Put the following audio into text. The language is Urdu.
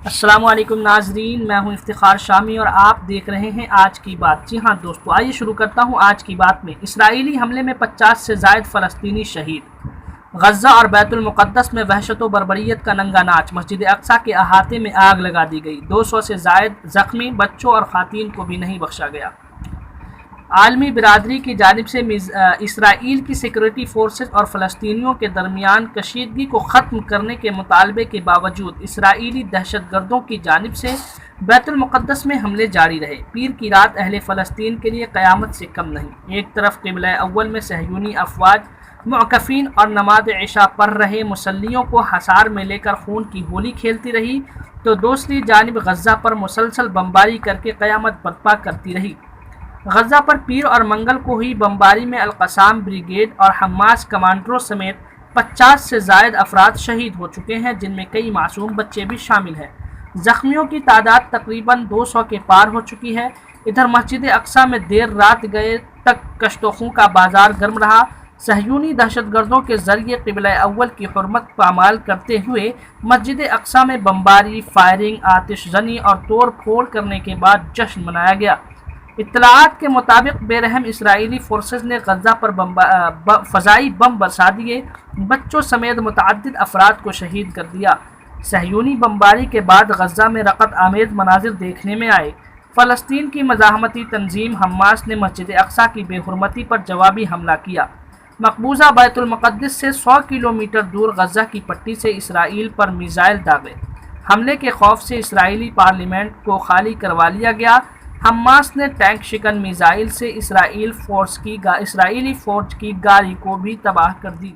السلام علیکم ناظرین، میں ہوں افتخار شامی اور آپ دیکھ رہے ہیں آج کی بات۔ جی ہاں دوستو، آئیے شروع کرتا ہوں آج کی بات میں۔ اسرائیلی حملے میں 50 سے زائد فلسطینی شہید۔ غزہ اور بیت المقدس میں وحشت و بربریت کا ننگا ناچ۔ مسجد اقصیٰ کے احاطے میں آگ لگا دی گئی، 200 سے زائد زخمی، بچوں اور خواتین کو بھی نہیں بخشا گیا۔ عالمی برادری کی جانب سے اسرائیل کی سیکورٹی فورسز اور فلسطینیوں کے درمیان کشیدگی کو ختم کرنے کے مطالبے کے باوجود اسرائیلی دہشت گردوں کی جانب سے بیت المقدس میں حملے جاری رہے۔ پیر کی رات اہل فلسطین کے لیے قیامت سے کم نہیں۔ ایک طرف قبلہ اول میں صہیونی افواج معکفین اور نماز عشاء پڑھ رہے مصلیوں کو حصار میں لے کر خون کی ہولی کھیلتی رہی، تو دوسری جانب غزہ پر مسلسل بمباری کر کے قیامت برپا کرتی رہی۔ غزہ پر پیر اور منگل کو ہوئی بمباری میں القسام بریگیڈ اور حماس کمانڈروں سمیت 50 سے زائد افراد شہید ہو چکے ہیں، جن میں کئی معصوم بچے بھی شامل ہیں۔ زخمیوں کی تعداد تقریباً 200 کے پار ہو چکی ہے۔ ادھر مسجد اقصیٰ میں دیر رات گئے تک کشت و خوں کا بازار گرم رہا۔ صہیونی دہشت گردوں کے ذریعے قبلہ اول کی حرمت پامال کرتے ہوئے مسجد اقصیٰ میں بمباری، فائرنگ، آتش زنی اور توڑ پھوڑ کرنے کے بعد جشن منایا گیا۔ اطلاعات کے مطابق بے رحم اسرائیلی فورسز نے غزہ پر فضائی بم برسا دیے، بچوں سمیت متعدد افراد کو شہید کر دیا۔ صہیونی بمباری کے بعد غزہ میں رقت آمیز مناظر دیکھنے میں آئے۔ فلسطین کی مزاحمتی تنظیم حماس نے مسجد اقصیٰ کی بے حرمتی پر جوابی حملہ کیا۔ مقبوضہ بیت المقدس سے 100 کلومیٹر دور غزہ کی پٹی سے اسرائیل پر میزائل داغے۔ حملے کے خوف سے اسرائیلی پارلیمنٹ کو خالی کروا لیا گیا۔ حماس نے ٹینک شکن میزائل سے اسرائیلی فوج کی گاڑی کو بھی تباہ کر دی۔